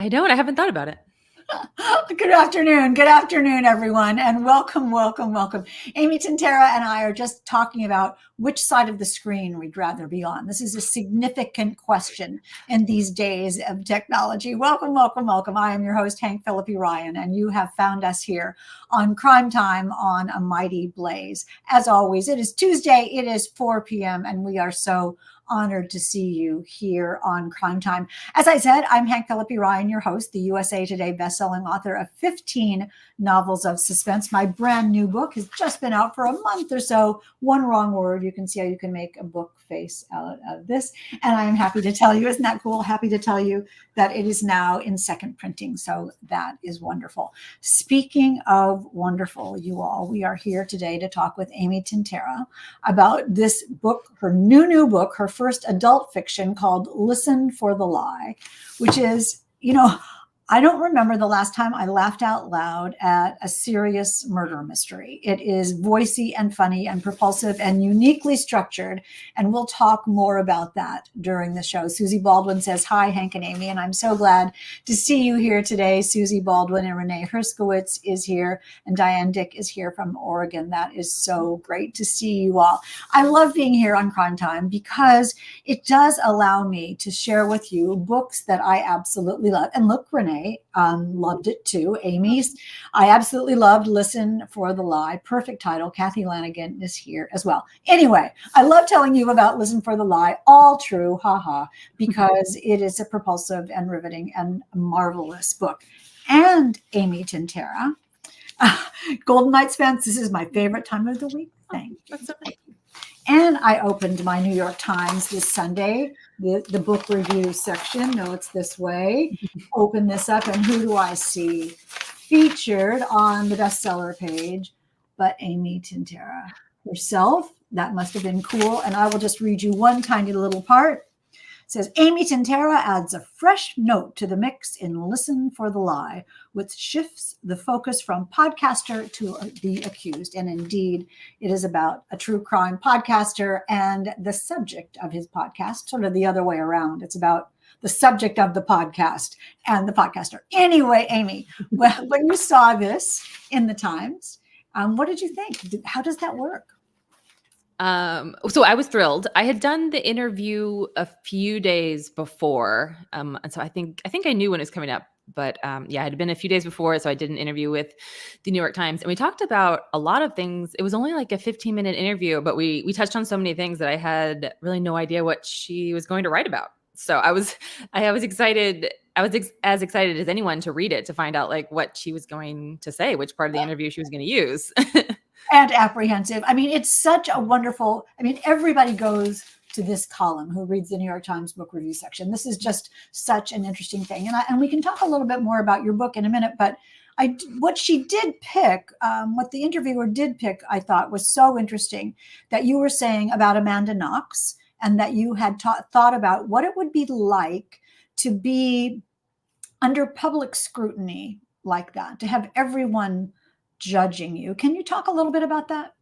I don't. I haven't thought about it. Good afternoon, everyone, and welcome. Amy Tintera and I are just talking about which side of the screen we'd rather be on. This is a significant question in these days of technology. Welcome. I am your host, Hank Phillippi Ryan, and you have found us here on Crime Time on a Mighty Blaze. As always, it is Tuesday, it is 4 p.m., and we are so honored to see you here on Crime Time. As I said, I'm Hank Phillippi Ryan, your host, the USA Today bestselling author of 15 novels of suspense. My brand new book has just been out for a month or so. One wrong word, you can see how you can make a book face out of this. And I am happy to tell you, isn't that cool? Happy to tell you that it is now in second printing. So that is wonderful. Speaking of wonderful, you all, we are here today to talk with Amy Tintera about this book, her new book, her first adult fiction called Listen for the Lie, which is, I don't remember the last time I laughed out loud at a serious murder mystery. It is voicey and funny and propulsive and uniquely structured. And we'll talk more about that during the show. Susie Baldwin says, hi, Hank and Amy. And I'm so glad to see you here today. Susie Baldwin and Renee Herskowitz is here. And Diane Dick is here from Oregon. That is so great to see you all. I love being here on Crime Time because it does allow me to share with you books that I absolutely love. And look, Renee, loved it too. Amy's, I absolutely loved Listen for the Lie. Perfect title. Kathy Lanigan is here as well. Anyway, I love telling you about Listen for the Lie. All true, haha, because it is a propulsive and riveting and marvelous book. And Amy Tintera, Golden Knights fans, this is my favorite time of the week. Thank you. And I opened my New York Times this Sunday, the book review section. No, it's this way. Open this up, and who do I see? Featured on the bestseller page, but Amy Tintera herself. That must have been cool. And I will just read you one tiny little part. It says, Amy Tintera adds a fresh note to the mix in Listen for the Lie, which shifts the focus from podcaster to the accused. And indeed, it is about a true crime podcaster and the subject of his podcast, sort of the other way around. It's about the subject of the podcast and the podcaster. Anyway, Amy, when you saw this in the Times, what did you think? How does that work? So I was thrilled. I had done the interview a few days before. And so I think I knew when it was coming up, but it had been a few days before. So I did an interview with the New York Times and we talked about a lot of things. It was only like a 15-minute interview, but we touched on so many things that I had really no idea what she was going to write about. So I was excited. I was as excited as anyone to read it, to find out like what she was going to say, which part of the interview she was going to use. And apprehensive. I mean, it's such a wonderful, everybody goes to this column who reads the New York Times book review section. This is just such an interesting thing. And we can talk a little bit more about your book in a minute, but what she did pick, what the interviewer did pick, I thought was so interesting, that you were saying about Amanda Knox and that you had thought about what it would be like to be under public scrutiny like that, to have everyone judging you. Can you talk a little bit about that?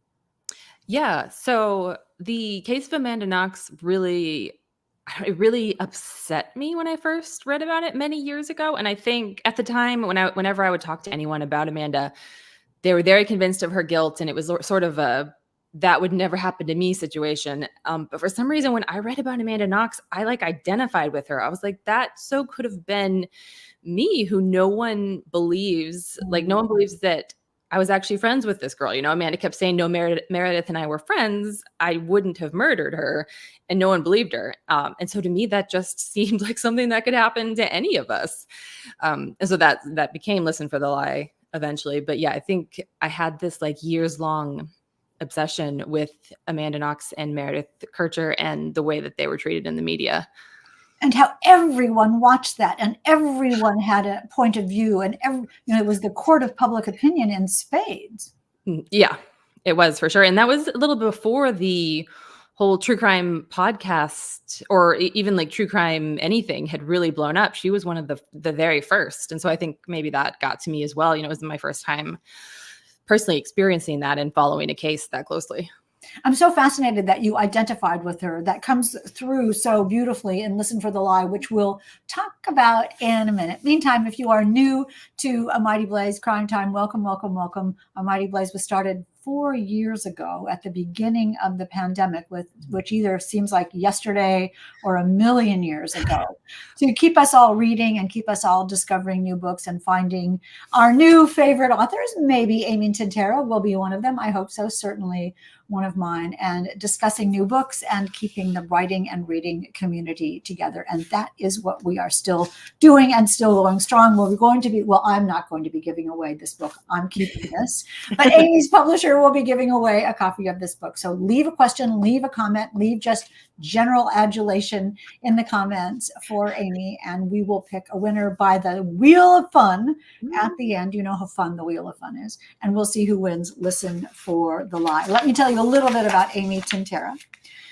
Yeah. So the case of Amanda Knox it really upset me when I first read about it many years ago. And I think at the time whenever I would talk to anyone about Amanda, they were very convinced of her guilt. And it was sort of a, that would never happen to me situation. But for some reason, when I read about Amanda Knox, I identified with her. I was like, that so could have been me, who no one believes, no one believes that I was actually friends with this girl. Amanda kept saying, no, Meredith and I were friends. I wouldn't have murdered her. And no one believed her. And so to me, that just seemed like something that could happen to any of us. And so that became Listen for the Lie eventually. But yeah, I think I had this years long obsession with Amanda Knox and Meredith Kercher and the way that they were treated in the media. And how everyone watched that and everyone had a point of view and it was the court of public opinion in spades. Yeah, it was for sure. And that was a little before the whole true crime podcast or even true crime anything had really blown up. She was one of the very first. And so I think maybe that got to me as well. It was my first time personally experiencing that and following a case that closely. I'm so fascinated that you identified with her. That comes through so beautifully in Listen for the Lie, which we'll talk about in a minute. Meantime, if you are new to A Mighty Blaze Crime Time, welcome, welcome, welcome. A Mighty Blaze was started 4 years ago at the beginning of the pandemic, which either seems like yesterday or a million years ago, to keep us all reading and keep us all discovering new books and finding our new favorite authors. Maybe Amy Tintera will be one of them. I hope so. Certainly one of mine, and discussing new books and keeping the writing and reading community together. And that is what we are still doing and still going strong. I'm not going to be giving away this book. I'm keeping this, but Amy's publisher will be giving away a copy of this book. So leave a question, leave a comment, leave just general adulation in the comments for Amy, and we will pick a winner by the Wheel of Fun at the end. You know how fun the Wheel of Fun is, and we'll see who wins Listen for the Lie. Let me tell you a little bit about Amy Tintera.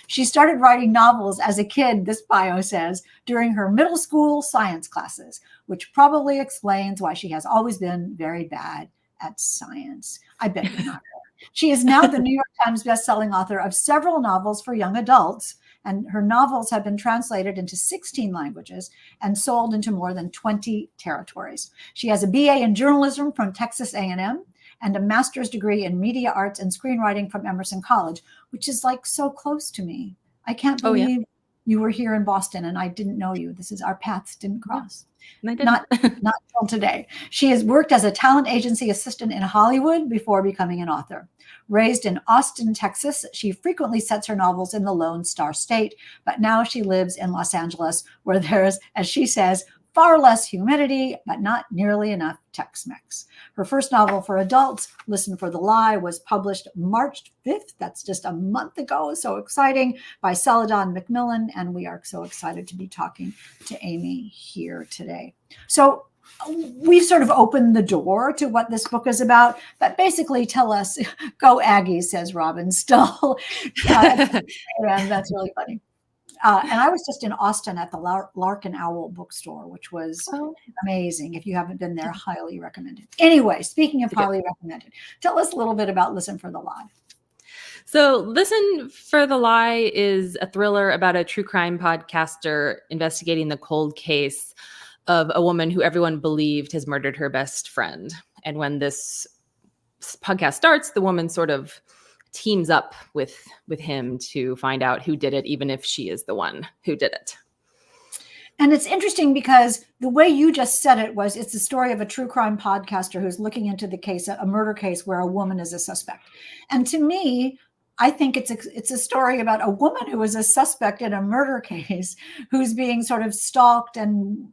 She started writing novels as a kid, this bio says, during her middle school science classes, which probably explains why she has always been very bad at science. I bet you're not. She is now the New York Times bestselling author of several novels for young adults, and her novels have been translated into 16 languages and sold into more than 20 territories. She has a BA in journalism from Texas A&M and a master's degree in media arts and screenwriting from Emerson College, which is like so close to me. I can't believe you were here in Boston and I didn't know you. Our paths didn't cross. Not till today. She has worked as a talent agency assistant in Hollywood before becoming an author. Raised in Austin, Texas, she frequently sets her novels in the Lone Star State, but now she lives in Los Angeles, where there's, as she says, far less humidity, but not nearly enough Tex-Mex. Her first novel for adults, Listen for the Lie, was published March 5th. That's just a month ago. So exciting, by Celadon Macmillan. And we are so excited to be talking to Amy here today. So we've sort of opened the door to what this book is about, but basically tell us, go Aggies, says Robin Stull. And that's really funny. And I was just in Austin at the Lark and Owl bookstore, which was amazing. If you haven't been there, highly recommended. Anyway, speaking of highly recommended, tell us a little bit about Listen for the Lie. So Listen for the Lie is a thriller about a true crime podcaster investigating the cold case of a woman who everyone believed has murdered her best friend. And when this podcast starts, the woman sort of teams up with him to find out who did it, even if she is the one who did it. And it's interesting because the way you just said it was, it's the story of a true crime podcaster who's looking into the case, a murder case where a woman is a suspect. And to me, I think it's a story about a woman who is a suspect in a murder case who's being sort of stalked and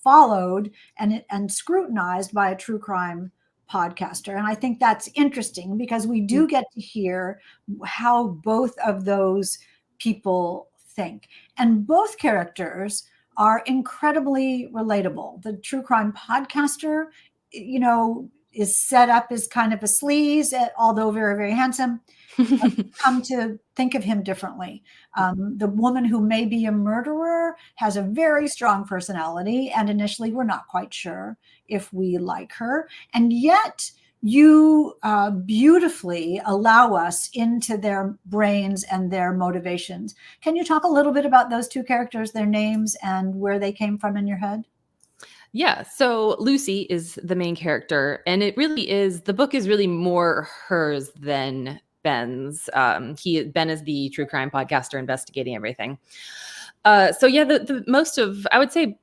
followed and scrutinized by a true crime podcaster. And I think that's interesting because we do get to hear how both of those people think. And both characters are incredibly relatable. The true crime podcaster, is set up as kind of a sleaze, although very, very handsome. Come to think of him differently. The woman who may be a murderer has a very strong personality, and initially we're not quite sure if we like her. And yet you beautifully allow us into their brains and their motivations. Can you talk a little bit about those two characters, their names, and where they came from in your head? Yeah. So Lucy is the main character, and the book is really more hers than Ben's. Ben is the true crime podcaster investigating everything. I would say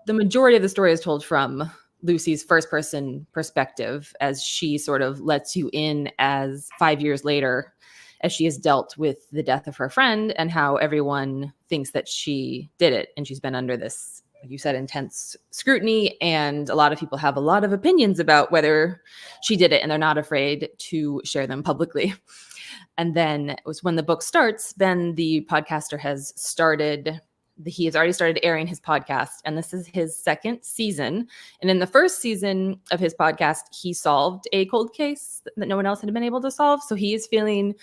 the majority of the story is told from Lucy's first person perspective, as she sort of lets you in as 5 years later, as she has dealt with the death of her friend and how everyone thinks that she did it. And she's been under this, like you said, intense scrutiny. And a lot of people have a lot of opinions about whether she did it, and they're not afraid to share them publicly. And then it was when the book starts, Ben, the podcaster, he has already started airing his podcast, and this is his second season. And in the first season of his podcast, he solved a cold case that no one else had been able to solve. So he is feeling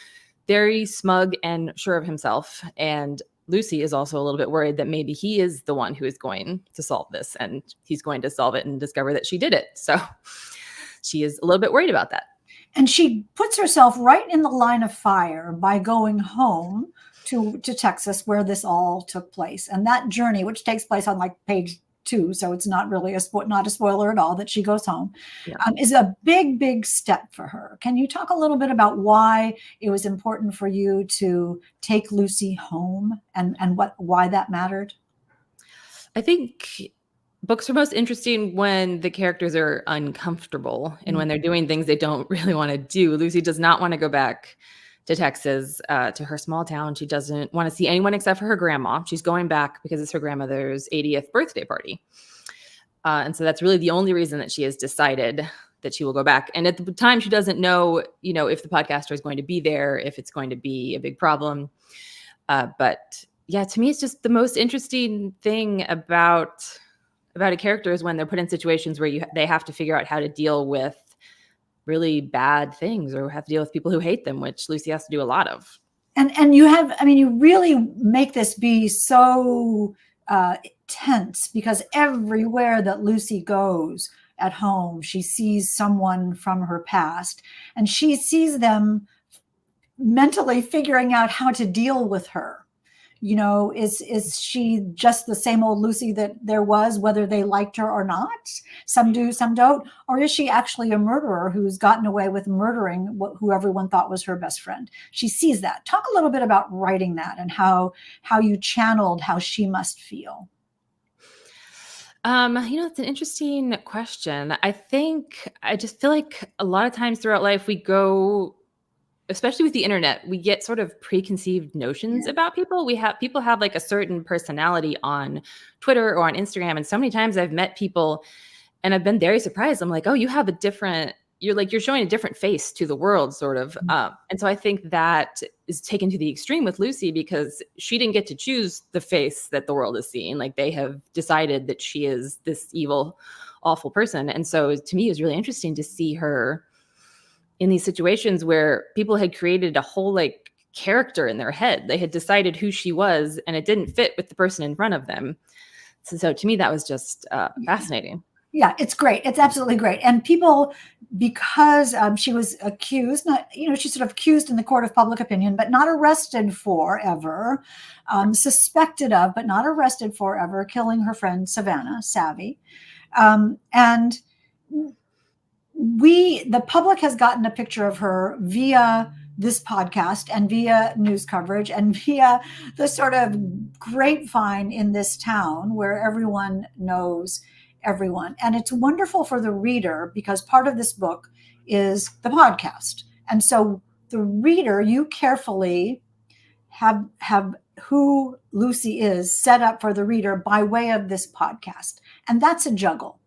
very smug and sure of himself. And Lucy is also a little bit worried that maybe he is the one who is going to solve this, and he's going to solve it and discover that she did it. So she is a little bit worried about that. And she puts herself right in the line of fire by going home to Texas, where this all took place. And that journey, which takes place on like page 2, so it's not really not a spoiler at all that she goes home, Yeah. is a big, big step for her. Can you talk a little bit about why it was important for you to take Lucy home, and why that mattered? I think books are most interesting when the characters are uncomfortable and when they're doing things they don't really want to do. Lucy does not want to go back to Texas, to her small town. She doesn't want to see anyone except for her grandma. She's going back because it's her grandmother's 80th birthday party. And so that's really the only reason that she has decided that she will go back. And at the time, she doesn't know, if the podcaster is going to be there, if it's going to be a big problem. But yeah, to me, it's just the most interesting thing about a character is when they're put in situations where they have to figure out how to deal with really bad things or have to deal with people who hate them, which Lucy has to do a lot of. And you have, I mean, you really make this be so tense, because everywhere that Lucy goes at home, she sees someone from her past, and she sees them mentally figuring out how to deal with her. Is she just the same old Lucy that there was, whether they liked her or not? Some do, some don't. Or is she actually a murderer who's gotten away with murdering who everyone thought was her best friend? She sees that. Talk a little bit about writing that and how you channeled how she must feel. It's an interesting question. I just feel like a lot of times throughout life we go, especially with the internet, we get sort of preconceived notions about people. People have like a certain personality on Twitter or on Instagram. And so many times I've met people and I've been very surprised. I'm like, oh, you're showing a different face to the world, sort of. And so I think that is taken to the extreme with Lucy because she didn't get to choose the face that the world is seeing. Like they have decided that she is this evil, awful person. And so to me, it was really interesting to see her in these situations where people had created a whole like character in their head. They had decided who she was and it didn't fit with the person in front of them. So to me, that was just fascinating. Yeah, it's great. It's absolutely great. And people, because she was accused, she's sort of accused in the court of public opinion, but not arrested for ever, suspected of, but not arrested for ever, killing her friend Savannah, Savvy. And the public has gotten a picture of her via this podcast and via news coverage and via the sort of grapevine in this town where everyone knows everyone. And it's wonderful for the reader because part of this book is the podcast. And so the reader, you carefully have who Lucy is set up for the reader by way of this podcast. And that's a juggle.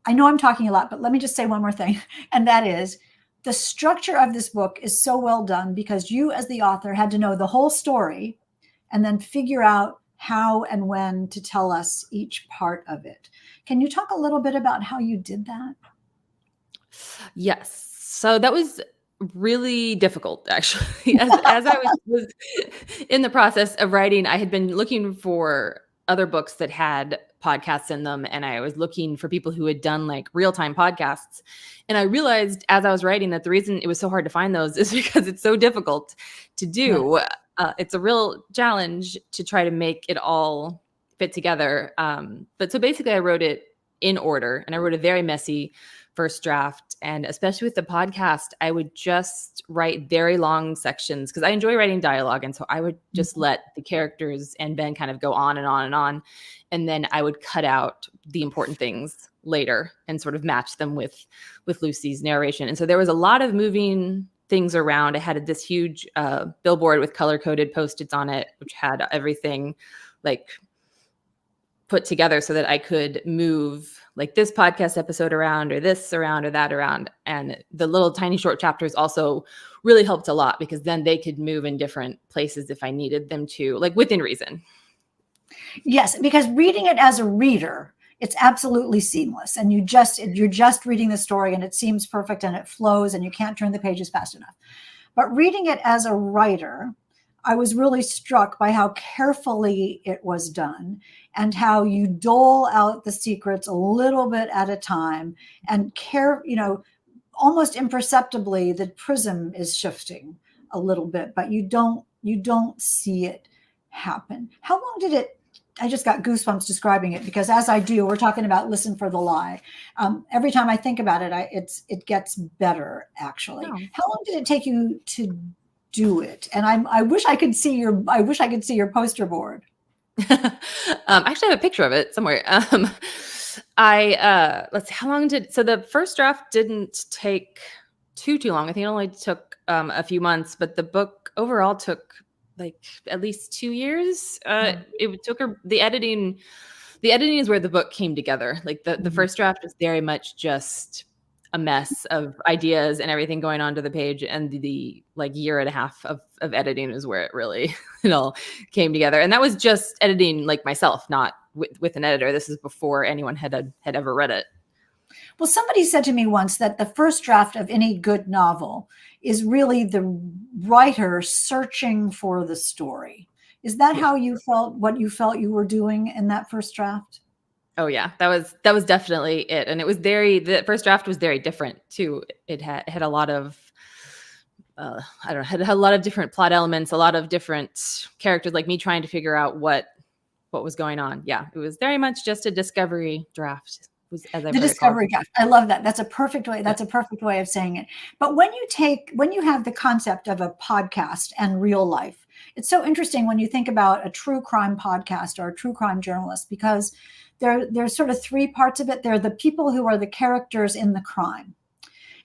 I know I'm talking a lot, but let me just say one more thing. And that is the structure of this book is so well done because you as the author had to know the whole story and then figure out how and when to tell us each part of it. Can you talk a little bit about how you did that? Yes. So that was really difficult, actually. As I was in the process of writing, I had been looking for other books that had podcasts in them. And I was looking for people who had done like real-time podcasts. And I realized as I was writing that the reason it was so hard to find those is because it's so difficult to do. Right. It's a real challenge to try to make it all fit together. But so basically I wrote it in order and I wrote a very messy first draft. And especially with the podcast, I would just write very long sections because I enjoy writing dialogue. And so I would just let the characters and Ben kind of go on and on and on. And then I would cut out the important things later and sort of match them with Lucy's narration. And so there was a lot of moving things around. I had this huge billboard with color-coded Post-its on it, which had everything like put together so that I could move like this podcast episode around or this around or that around. And the little tiny short chapters also really helped a lot because then they could move in different places if I needed them to, like within reason. Yes, because reading it as a reader, it's absolutely seamless. And you're just reading the story and it seems perfect and it flows and you can't turn the pages fast enough. But reading it as a writer, I was really struck by how carefully it was done and how you dole out the secrets a little bit at a time and almost imperceptibly, the prism is shifting a little bit, but you don't see it happen. How long did it? I just got goosebumps describing it, because as I do, we're talking about Listen for the Lie. Every time I think about it, it gets better, actually. No. How long did it take you to do it? And I wish I could see your poster board. I actually have a picture of it somewhere. Let's see, how long so the first draft didn't take too long. I think it only took a few months, but the book overall took like at least 2 years. It took her, the editing is where the book came together. Like the first draft was very much just a mess of ideas and everything going onto the page, and the like year and a half of editing is where it really it all came together. And that was just editing like myself, not with an editor. This is before anyone had ever read it. Well, somebody said to me once that the first draft of any good novel is really the writer searching for the story. Is that how you felt, what you felt you were doing in that first draft? Oh yeah, that was definitely it. And it was the first draft was very different too. It had a lot of had a lot of different plot elements, a lot of different characters, like me trying to figure out what was going on. Yeah, it was very much just a discovery draft. The discovery draft. I love that. That's a perfect way. That's a perfect way of saying it. But when you have the concept of a podcast and real life, it's so interesting when you think about a true crime podcast or a true crime journalist, because there's sort of three parts of it. There are the people who are the characters in the crime.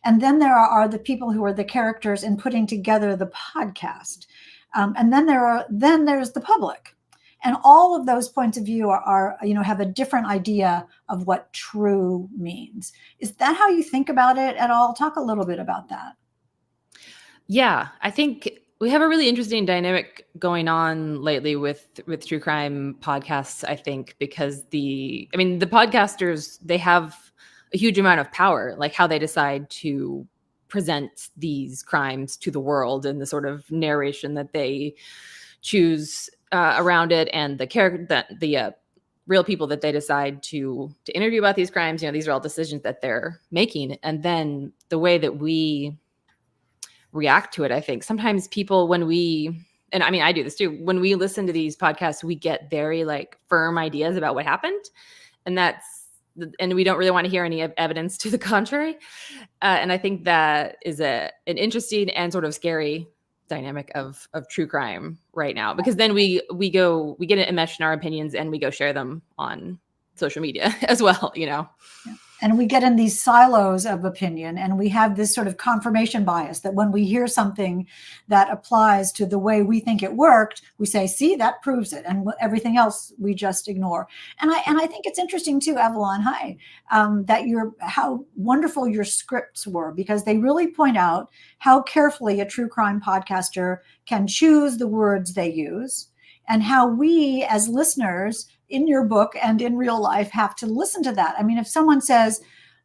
And then there are the people who are the characters in putting together the podcast. And then there's the public. And all of those points of view are have a different idea of what true means. Is that how you think about it at all? Talk a little bit about that. Yeah, I think we have a really interesting dynamic going on lately with true crime podcasts, I think, because the podcasters, they have a huge amount of power, like how they decide to present these crimes to the world and the sort of narration that they choose around it, and the character that the real people that they decide to interview about these crimes. These are all decisions that they're making. And then the way that we react to it, I think sometimes people, and I mean, I do this too, when we listen to these podcasts, we get very like firm ideas about what happened. And we don't really want to hear any evidence to the contrary. And I think that is an interesting and sort of scary dynamic of true crime right now, because then we get enmeshed in our opinions and we go share them on social media as well. Yeah. And we get in these silos of opinion, and we have this sort of confirmation bias that when we hear something that applies to the way we think it worked, we say, see, that proves it. And everything else we just ignore. And I think it's interesting too, Evelyn, hi, that how wonderful your scripts were, because they really point out how carefully a true crime podcaster can choose the words they use, and how we as listeners in your book and in real life have to listen to that. I mean, if someone says,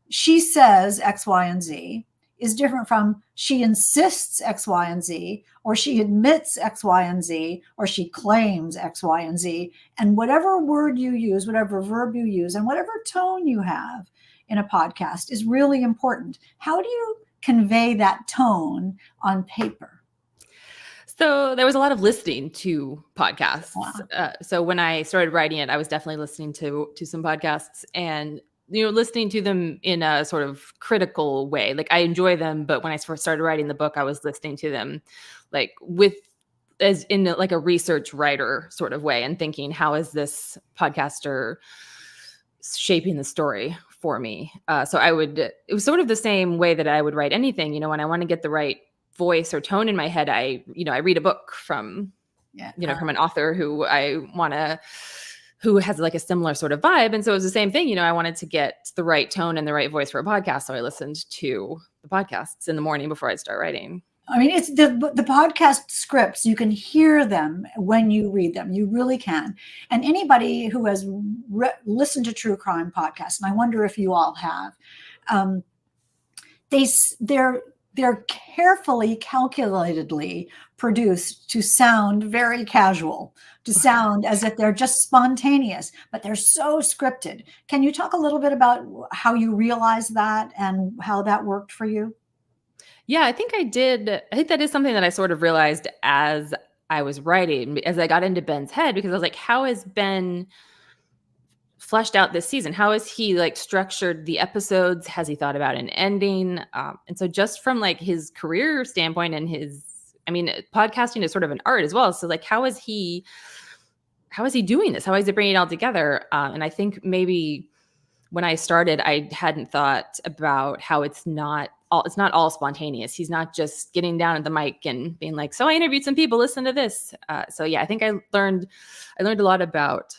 she says X, Y, and Z, is different from she insists X, Y, and Z, or she admits X, Y, and Z, or she claims X, Y, and Z. And whatever word you use, whatever verb you use, and whatever tone you have in a podcast is really important. How do you convey that tone on paper? So there was a lot of listening to podcasts. Wow. So when I started writing it, I was definitely listening to some podcasts, and listening to them in a sort of critical way. Like, I enjoy them, but when I first started writing the book, I was listening to them like as in like a research writer sort of way, and thinking, how is this podcaster shaping the story for me? So it was sort of the same way that I would write anything. When I want to get the right voice or tone in my head, I read a book from from an author who who has like a similar sort of vibe. And so it was the same thing. I wanted to get the right tone and the right voice for a podcast, so I listened to the podcasts in the morning before I'd start writing. I mean, it's the podcast scripts, you can hear them when you read them. You really can. And anybody who has listened to true crime podcasts, and I wonder if you all have, they're they're carefully, calculatedly produced to sound very casual, to sound as if they're just spontaneous, but they're so scripted. Can you talk a little bit about how you realized that and how that worked for you? Yeah, I think I did. I think that is something that I sort of realized as I was writing, as I got into Ben's head, because I was like, how has Ben fleshed out this season? How has he like structured the episodes? Has he thought about an ending? And so just from like his career standpoint and his, I mean, podcasting is sort of an art as well. So like, how is he doing this? How is he bringing it all together? And I think maybe when I started, I hadn't thought about how it's not all spontaneous. He's not just getting down at the mic and being like, "So I interviewed some people. Listen to this." So yeah, I think I learned a lot about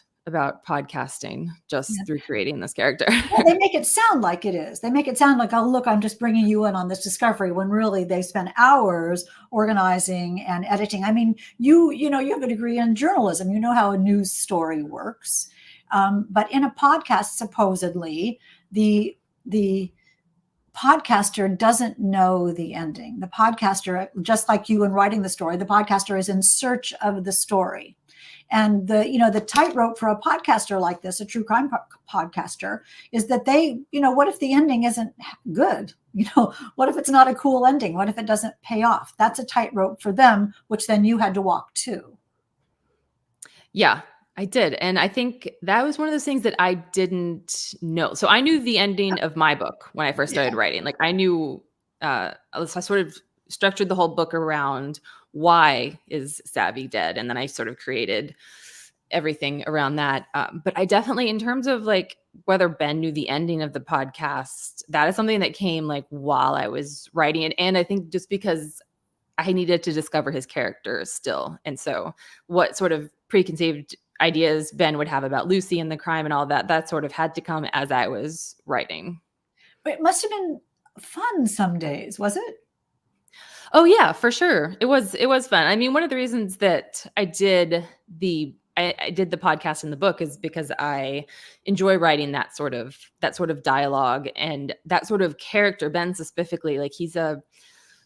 podcasting just Yeah. through creating this character. Well, they make it sound like it is. They make it sound like, oh, look, I'm just bringing you in on this discovery, when really they spend hours organizing and editing. I mean, you know, you have a degree in journalism. You know how a news story works. But in a podcast, supposedly, the podcaster doesn't know the ending. The podcaster, just like you in writing the story, the podcaster is in search of the story. And the tightrope for a podcaster like this, a true crime podcaster, is that what if the ending isn't good? What if it's not a cool ending? What if it doesn't pay off? That's a tightrope for them, which then you had to walk too. Yeah, I did. And I think that was one of those things that I didn't know. So I knew the ending of my book when I first started writing. Like I knew, I sort of structured the whole book around why is Savvy dead? And then I sort of created everything around that. But I definitely, in terms of like whether Ben knew the ending of the podcast, that is something that came like while I was writing it. And I think just because I needed to discover his character still. And so what sort of preconceived ideas Ben would have about Lucy and the crime and all that sort of had to come as I was writing. But it must have been fun some days, was it? Oh yeah, for sure. It was fun. I mean, one of the reasons that I did the podcast and the book is because I enjoy writing that sort of dialogue and that sort of character. Ben specifically, like he's a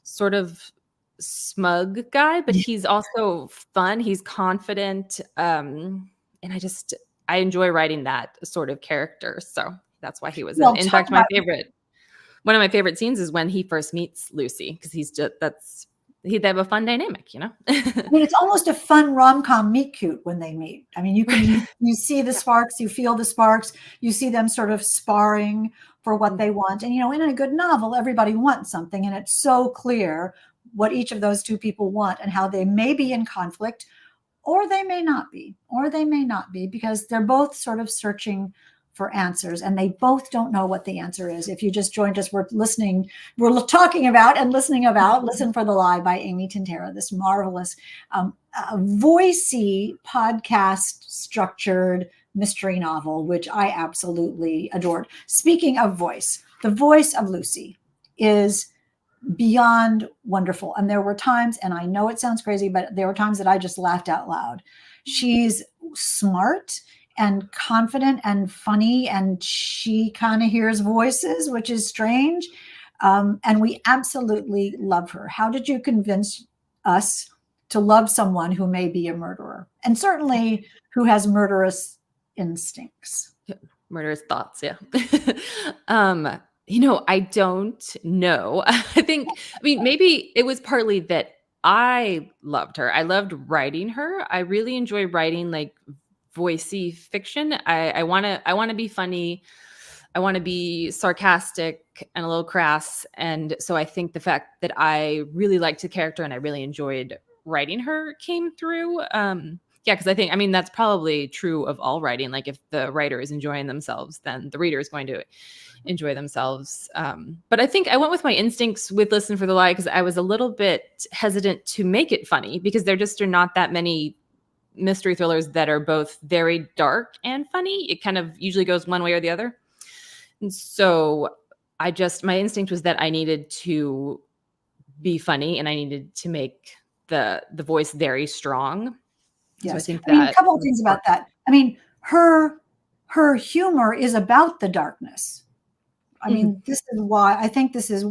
sort of smug guy, but he's also fun. He's confident. And I enjoy writing that sort of character. So that's why he was Well, in fact, one of my favorite scenes is when he first meets Lucy, because they have a fun dynamic, I mean, it's almost a fun rom-com meet cute when they meet. I mean, you see the sparks, you feel the sparks, you see them sort of sparring for what they want. And, in a good novel, everybody wants something. And it's so clear what each of those two people want and how they may be in conflict, or they may not be, because they're both sort of searching for answers, and they both don't know what the answer is. If you just joined us, we're talking about and listening about Listen for the Lie by Amy Tintera, this marvelous voicey podcast structured mystery novel, which I absolutely adored. Speaking of voice, the voice of Lucy is beyond wonderful. And there were times, and I know it sounds crazy, but there were times that I just laughed out loud. She's smart and confident and funny, and she kind of hears voices, which is strange. And we absolutely love her. How did you convince us to love someone who may be a murderer, and certainly who has murderous instincts? Murderous thoughts, yeah. I don't know. I mean, maybe it was partly that I loved her. I loved writing her. I really enjoy writing like voicey fiction. I want to be funny. I want to be sarcastic and a little crass. And so I think the fact that I really liked the character and I really enjoyed writing her came through. Yeah, because I mean, that's probably true of all writing. Like if the writer is enjoying themselves, then the reader is going to enjoy themselves. But I think I went with my instincts with Listen for the Lie because I was a little bit hesitant to make it funny because there just are not that many mystery thrillers that are both very dark and funny. It kind of usually goes one way or the other. And so my instinct was that I needed to be funny and I needed to make the voice very strong. Yes. So I think a couple of things about that. I mean, her humor is about the darkness. I mean, this is why I think this is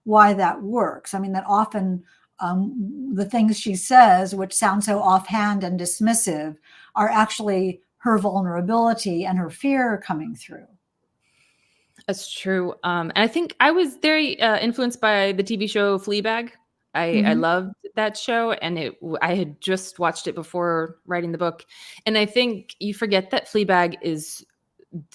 why that works. I mean, that often the things she says, which sound so offhand and dismissive, are actually her vulnerability and her fear coming through. That's true. And I think I was very influenced by the TV show Fleabag. I Mhm. loved that show, and I had just watched it before writing the book. And I think you forget that Fleabag is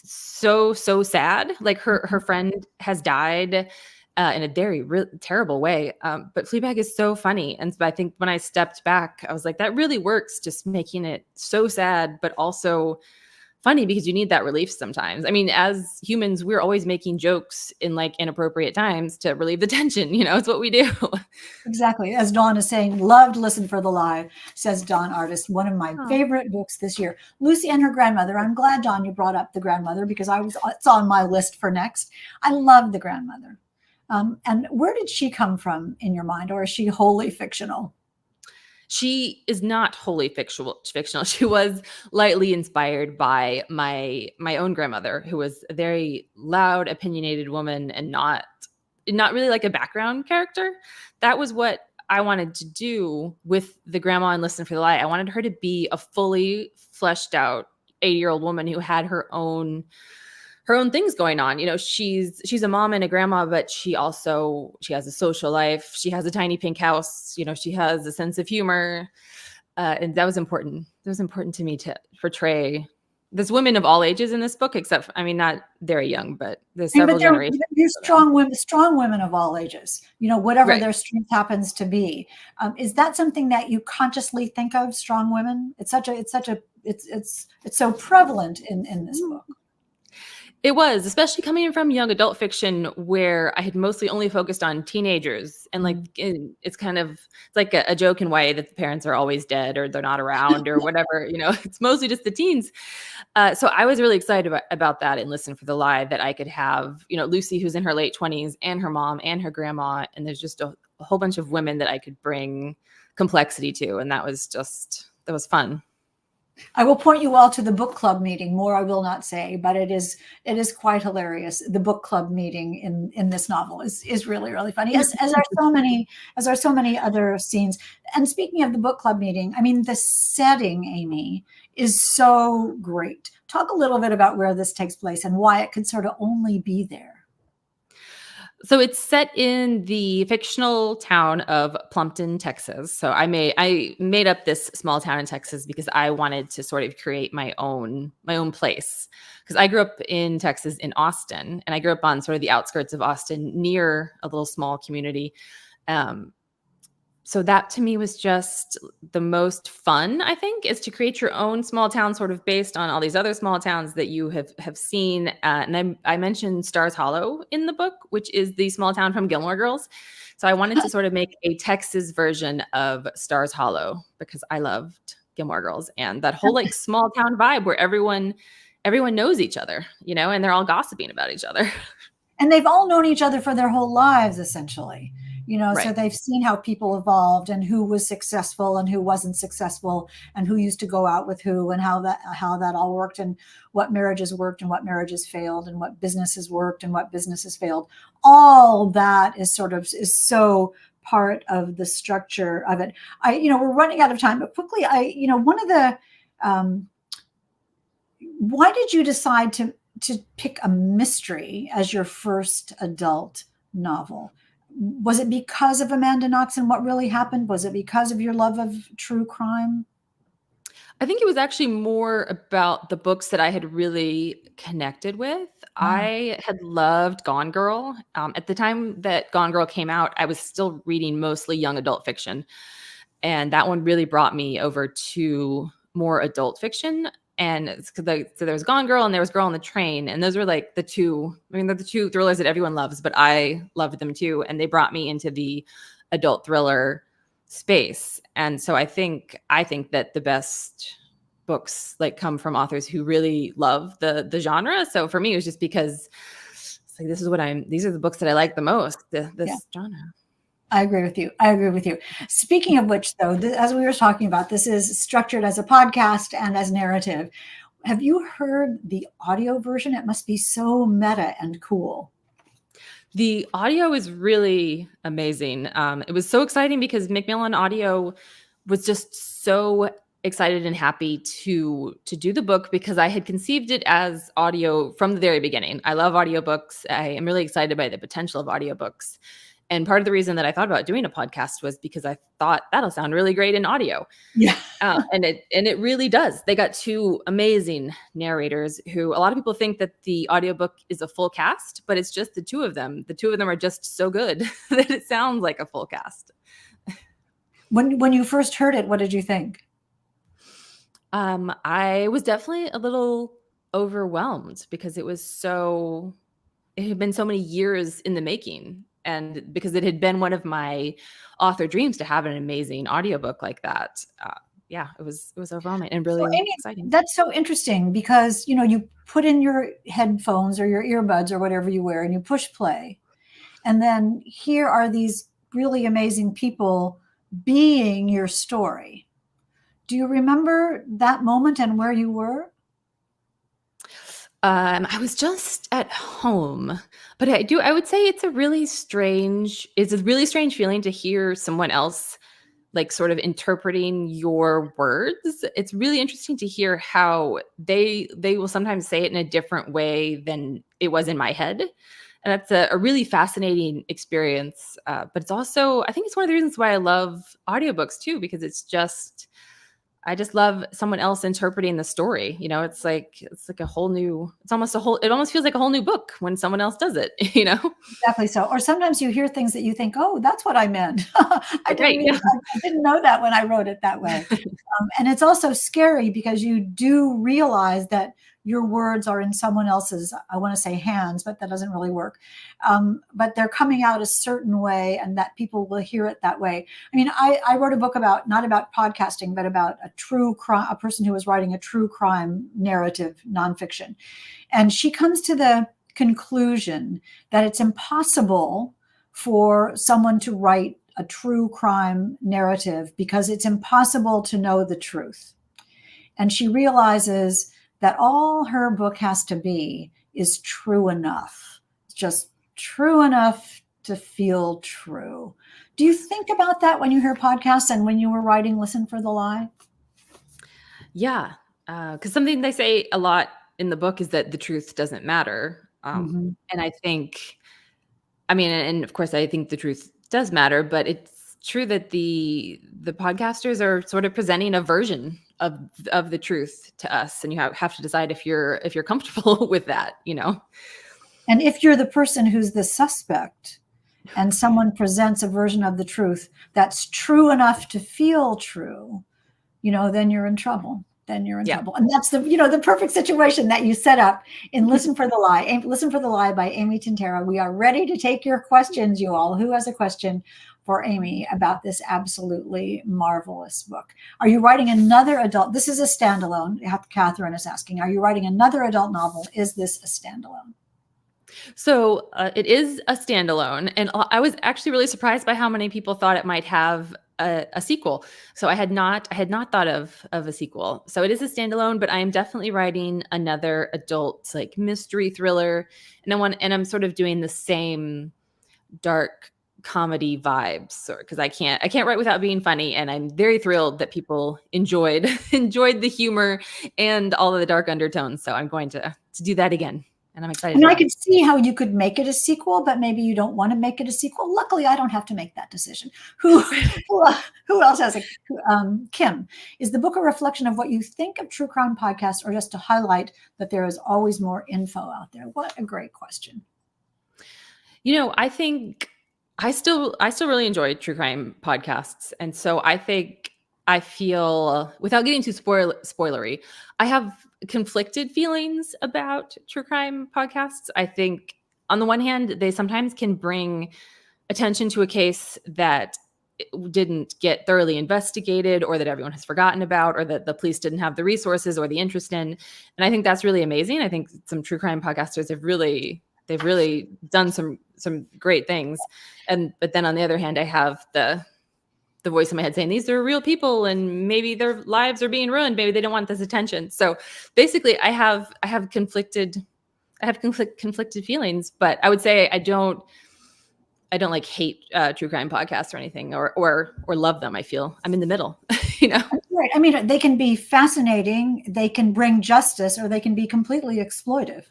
so sad. Like her friend has died in a very terrible way. But Fleabag is so funny, and so I think when I stepped back, I was like, that really works. Just making it so sad, but also funny because you need that relief sometimes. I mean, as humans, we're always making jokes in like inappropriate times to relieve the tension. It's what we do. Exactly. As Dawn is saying, loved Listen for the Lie, says Dawn Artist, one of my Oh. favorite books this year. Lucy and her grandmother. I'm glad, Dawn, you brought up the grandmother because it's on my list for next. I love the grandmother. And where did she come from in your mind, or is she wholly fictional? She is not wholly fictional. She was lightly inspired by my own grandmother, who was a very loud, opinionated woman and not really like a background character. That was what I wanted to do with the grandma and Listen for the Lie. I wanted her to be a fully fleshed out 80-year-old woman who had her own things going on. She's a mom and a grandma, but she has a social life. She has a tiny pink house. She has a sense of humor, and that was important. It was important to me to portray this women of all ages in this book, except I mean, not very young, but there's But several generations they're of them. strong women of all ages, whatever Right. their strength happens to be. Is that something that you consciously think of, strong women? It's so prevalent in this book. It was, especially coming in from young adult fiction where I had mostly only focused on teenagers. And like, Mm. it's like a joke in way that the parents are always dead or they're not around or whatever, it's mostly just the teens. So I was really excited about that and Listen for the Lie, that I could have, Lucy, who's in her late 20s, and her mom and her grandma. And there's just a whole bunch of women that I could bring complexity to. And that was fun. I will point you all to the book club meeting. More I will not say, but it is quite hilarious. The book club meeting in this novel is really, really funny, as are so many other scenes. And speaking of the book club meeting, I mean, the setting, Amy, is so great. Talk a little bit about where this takes place and why it could sort of only be there. So it's set in the fictional town of Plumpton, Texas. So I made up this small town in Texas because I wanted to sort of create my own place. Because I grew up in Texas in Austin, and I grew up on sort of the outskirts of Austin near a little small community. Um, so that to me was just the most fun, I think, is to create your own small town sort of based on all these other small towns that you have seen. And I mentioned Stars Hollow in the book, which is the small town from Gilmore Girls. So I wanted to sort of make a Texas version of Stars Hollow because I loved Gilmore Girls and that whole like small town vibe where everyone knows each other, and they're all gossiping about each other. And they've all known each other for their whole lives, essentially. So Right. they've seen how people evolved and who was successful and who wasn't successful and who used to go out with who and how that all worked and what marriages worked and what marriages failed and what businesses worked and what businesses failed. All that is so part of the structure of it. We're running out of time, but quickly, one of the why did you decide to pick a mystery as your first adult novel? Was it because of Amanda Knox and what really happened? Was it because of your love of true crime? I think it was actually more about the books that I had really connected with. Ah, I had loved Gone Girl. At the time that Gone Girl came out, I was still reading mostly young adult fiction. And that one really brought me over to more adult fiction. And so there was Gone Girl and there was Girl on the Train. And those were like they're the two thrillers that everyone loves, but I loved them too. And they brought me into the adult thriller space. And so I think that the best books like come from authors who really love the genre. So for me, it was just because it's like these are the books that I like the most, yeah, this genre. I agree with you. I agree with you. Speaking of which, though, as we were talking about, this is structured as a podcast and as narrative. Have you heard the audio version? It must be so meta and cool. The audio is really amazing. It was so exciting because Macmillan Audio was just so excited and happy to do the book because I had conceived it as audio from the very beginning. I love audiobooks. I am really excited by the potential of audiobooks. And part of the reason that I thought about doing a podcast was because I thought that'll sound really great in audio. Yeah. And it really does. They got two amazing narrators who a lot of people think that the audiobook is a full cast, but it's just the two of them. The two of them are just so good that it sounds like a full cast. When you first heard it, what did you think? I was definitely a little overwhelmed because it had been so many years in the making. And because it had been one of my author dreams to have an amazing audiobook like that. Yeah, it was overwhelming and So, really Amy, exciting. that's so interesting because, you put in your headphones or your earbuds or whatever you wear and you push play. And then here are these really amazing people being your story. Do you remember that moment and where you were? I was just at home, but I would say it's a really strange feeling to hear someone else like sort of interpreting your words. It's really interesting to hear how they will sometimes say it in a different way than it was in my head. And that's a really fascinating experience. But it's also, I think it's one of the reasons why I love audiobooks too, because I just love someone else interpreting the story. It's like a whole new, it almost feels like a whole new book when someone else does it, Exactly so. Or sometimes you hear things that you think, oh, that's what I meant. I Right. Yeah. didn't know that when I wrote it that way. And it's also scary because you do realize that your words are in someone else's, I want to say hands, but that doesn't really work. But they're coming out a certain way and that people will hear it that way. I mean, I wrote a book not about podcasting, but about a person who was writing a true crime narrative nonfiction. And she comes to the conclusion that it's impossible for someone to write a true crime narrative because it's impossible to know the truth. And she realizes that all her book has to be is true enough. It's just true enough to feel true. Do you think about that when you hear podcasts and when you were writing Listen for the Lie? Yeah. Because something they say a lot in the book is that the truth doesn't matter. Mm-hmm. And and of course, I think the truth does matter, but it's true that the podcasters are sort of presenting a version of the truth to us, and you have to decide if you're comfortable with that. And if you're the person who's the suspect and someone presents a version of the truth that's true enough to feel true, then you're in trouble. Then you're in trouble. And that's the perfect situation that you set up in Listen for the Lie. Listen for the Lie by Amy Tintera. We are ready to take your questions, you all. Who has a question for Amy about this absolutely marvelous book? Are you writing another adult? This is a standalone. Catherine is asking, are you writing another adult novel? Is this a standalone? So it is a standalone, and I was actually really surprised by how many people thought it might have a sequel. So I had not thought of a sequel. So it is a standalone, but I am definitely writing another adult like mystery thriller, and I'm sort of doing the same dark comedy vibes, because I can't write without being funny, and I'm very thrilled that people enjoyed the humor and all of the dark undertones. So I'm going to do that again. And I'm excited. And I could see how you could make it a sequel, but maybe you don't want to make it a sequel. Luckily, I don't have to make that decision. Who else has a Kim? Is the book a reflection of what you think of true crime podcasts, or just to highlight that there is always more info out there? What a great question. I think I still really enjoy true crime podcasts, and so I feel, without getting too spoilery, I have conflicted feelings about true crime podcasts. I think on the one hand, they sometimes can bring attention to a case that didn't get thoroughly investigated, or that everyone has forgotten about, or that the police didn't have the resources or the interest in. And I think that's really amazing. I think some true crime podcasters they've really done some great things. But then on the other hand, I have the voice in my head saying these are real people and maybe their lives are being ruined. Maybe they don't want this attention. So basically I have conflicted conflicted feelings, but I would say I don't like hate true crime podcasts or anything, or love them. I feel I'm in the middle, you know. Right. I mean, they can be fascinating, they can bring justice, or they can be completely exploitive,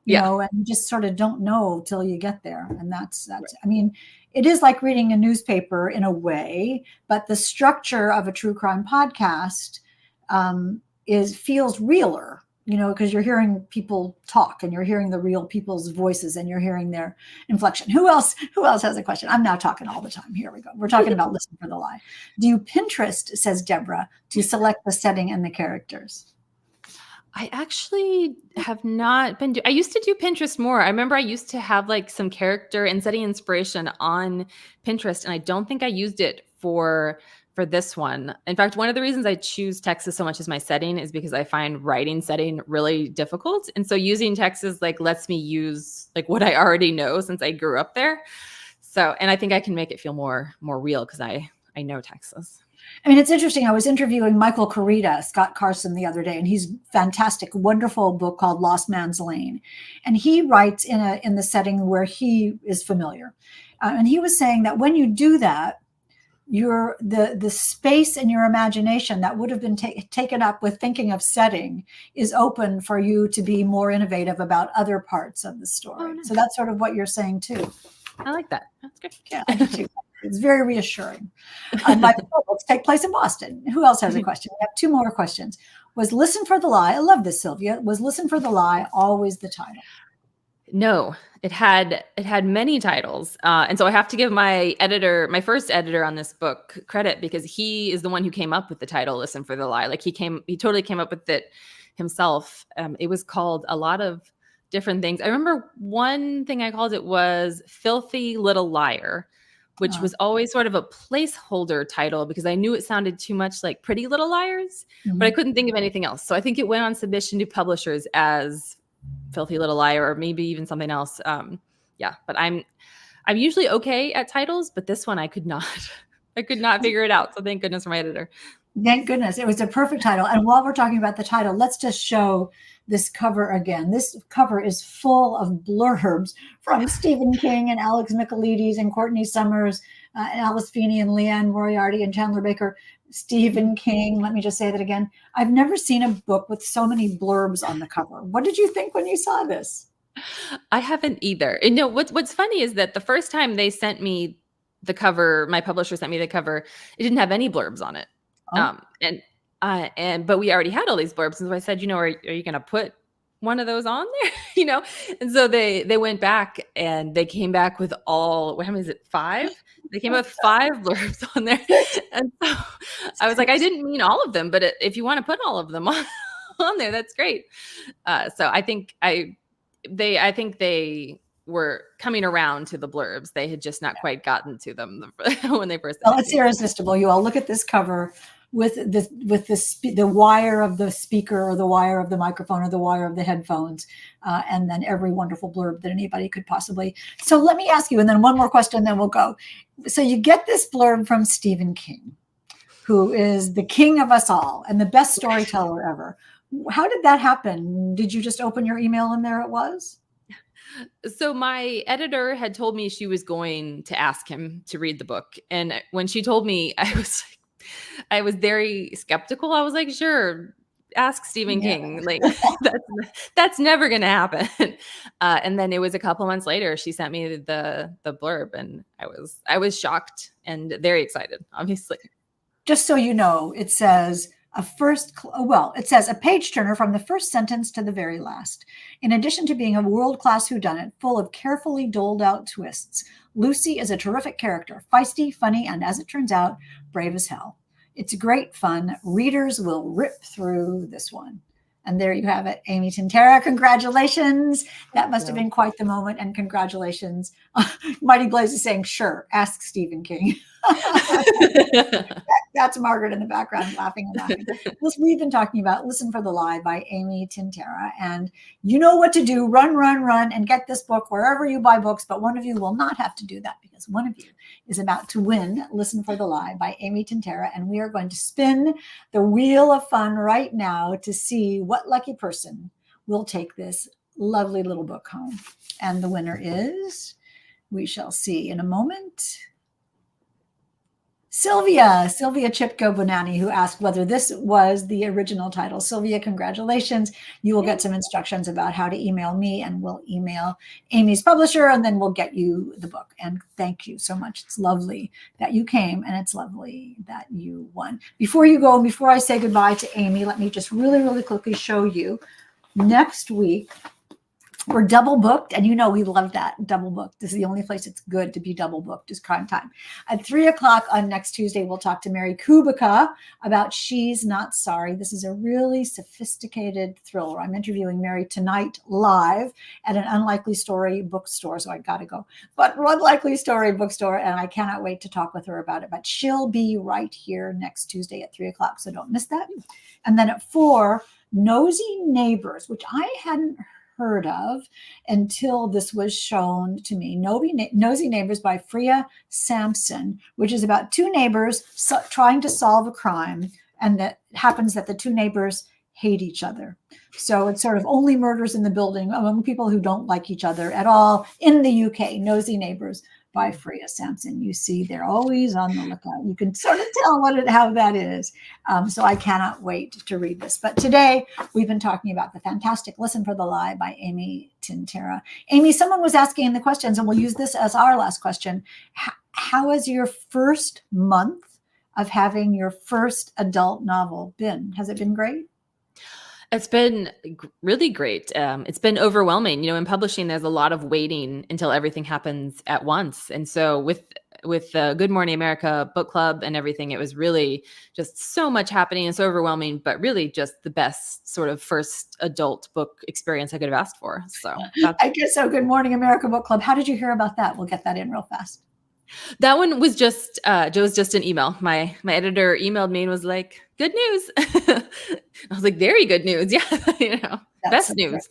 Yeah. and you just sort of don't know till you get there. And that's, Right. I mean, it is like reading a newspaper in a way, but the structure of a true crime podcast feels realer, because you're hearing people talk and you're hearing the real people's voices and you're hearing their inflection. Who else has a question? I'm now talking all the time. Here we go. We're talking about Listen for the Lie. Do you Pinterest, says Deborah, to select the setting and the characters? I actually have not been I used to do Pinterest more. I remember I used to have like some character and setting inspiration on Pinterest, and I don't think I used it for this one. In fact, one of the reasons I choose Texas so much as my setting is because I find writing setting really difficult. And so using Texas like lets me use like what I already know since I grew up there. So, and I think I can make it feel more real because I know Texas. I mean, it's interesting. I was interviewing Michael Carita, Scott Carson, the other day, and he's fantastic, wonderful book called Lost Man's Lane. And he writes in the setting where he is familiar. And he was saying that when you do that, the space in your imagination that would have been taken up with thinking of setting is open for you to be more innovative about other parts of the story. Oh, nice. So that's sort of what you're saying too. I like that. That's good. Yeah, I do too. It's very reassuring. My books take place in Boston. Who else has a question? We have two more questions. Was Listen for the Lie, I love this, Sylvia, was Listen for the Lie always the title? No, it had many titles. And so I have to give my first editor on this book credit, because he is the one who came up with the title Listen for the Lie. Like he totally came up with it himself. It was called a lot of different things. I remember one thing I called it was Filthy Little Liar, which was always sort of a placeholder title because I knew it sounded too much like Pretty Little Liars, but I couldn't think of anything else. So I think it went on submission to publishers as Filthy Little Liar, or maybe even something else. Yeah, but I'm usually okay at titles, but this one I could not figure it out. So thank goodness for my editor. Thank goodness. It was a perfect title. And while we're talking about the title, let's just show this cover again. This cover is full of blurbs from Stephen King and Alex Michaelides and Courtney Summers and Alice Feeney and Leanne Moriarty and Chandler Baker. Stephen King. Let me just say that again. I've never seen a book with so many blurbs on the cover. What did you think when you saw this? I haven't either. And what's funny is that the first time they sent me the cover, my publisher sent me the cover, it didn't have any blurbs on it. Oh. But we already had all these blurbs. And so I said, are you going to put one of those on there? And so they went back and they came back with how many is it? 5? They came up with 5 blurbs on there. And so I was like, I didn't mean all of them, but if you want to put all of them on there, that's great. So I think they were coming around to the blurbs. They had just not quite gotten to them when they first. Well, it's irresistible. You all look at this cover with the wire of the speaker or the wire of the microphone or the wire of the headphones, and then every wonderful blurb that anybody could possibly. So let me ask you, and then one more question, then we'll go. So you get this blurb from Stephen King, who is the king of us all and the best storyteller ever. How did that happen? Did you just open your email and there it was? So my editor had told me she was going to ask him to read the book. And when she told me, I was very skeptical. I was like, sure, ask Stephen King. Like that's never going to happen. And then it was a couple months later, she sent me the blurb, and I was shocked and very excited, obviously. Just so you know, it says a page turner from the first sentence to the very last. In addition to being a world-class whodunit full of carefully doled out twists, Lucy is a terrific character, feisty, funny, and as it turns out, brave as hell. It's great fun. Readers will rip through this one. And there you have it, Amy Tintera. Congratulations. That must have been quite the moment. And congratulations. Mighty Blaze is saying, sure, ask Stephen King. That's Margaret in the background laughing and laughing. We've been talking about Listen for the Lie by Amy Tintera. And you know what to do. Run, run, run, and get this book wherever you buy books. But one of you will not have to do that because one of you is about to win Listen for the Lie by Amy Tintera. And we are going to spin the wheel of fun right now to see what lucky person will take this lovely little book home. And the winner is, we shall see in a moment, Sylvia Chipko Bonanni, who asked whether this was the original title. Sylvia, congratulations. You will get some instructions about how to email me, and we'll email Amy's publisher, and then we'll get you the book. And thank you so much. It's lovely that you came, and it's lovely that you won. Before you go, before I say goodbye to Amy, let me just really, really quickly show you. Next week, we're double booked, and we love that, double booked. This is the only place it's good to be double booked, is Crime Time. At 3:00 on next Tuesday, we'll talk to Mary Kubica about She's Not Sorry. This is a really sophisticated thriller. I'm interviewing Mary tonight live at an Unlikely Story bookstore, so I got to go. But Unlikely Story bookstore, and I cannot wait to talk with her about it. But she'll be right here next Tuesday at 3:00, so don't miss that. And then at 4, Nosy Neighbors, which I hadn't heard of until this was shown to me. Nosy Neighbors by Freya Sampson, which is about two neighbors trying to solve a crime, and that happens that the two neighbors hate each other. So it's sort of only murders in the building among people who don't like each other at all in the UK. Nosy Neighbors by Freya Sampson. You see, they're always on the lookout. You can sort of tell how that is. So I cannot wait to read this. But today we've been talking about the fantastic Listen for the Lie by Amy Tintera. Amy, someone was asking in the questions, and we'll use this as our last question. How has your first month of having your first adult novel been? Has it been great? It's been really great. It's been overwhelming. In publishing, there's a lot of waiting until everything happens at once. And so with Good Morning America book club and everything, it was really just so much happening and so overwhelming, but really just the best sort of first adult book experience I could have asked for. So I guess so. Good Morning America book club. How did you hear about that? We'll get that in real fast. That one was just an email. My editor emailed me and was like, "Good news." I was like, "Very good news." Yeah, best news.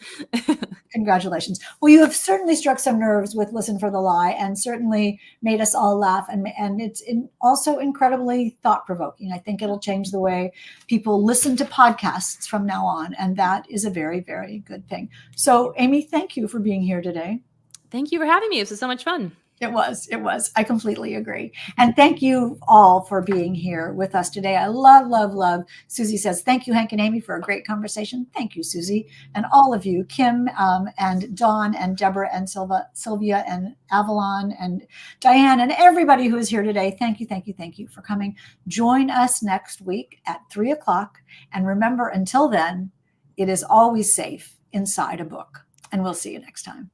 Congratulations. Well, you have certainly struck some nerves with Listen for the Lie, and certainly made us all laugh. And it's also incredibly thought-provoking. I think it'll change the way people listen to podcasts from now on. And that is a very, very good thing. So, Amy, thank you for being here today. Thank you for having me. This was so much fun. It was. I completely agree. And thank you all for being here with us today. I love, love, love. Susie says, thank you, Hank and Amy, for a great conversation. Thank you, Susie. And all of you, Kim and Dawn and Deborah and Sylvia and Avalon and Diane and everybody who is here today. Thank you, thank you, thank you for coming. Join us next week at 3:00. And remember, until then, it is always safe inside a book. And we'll see you next time.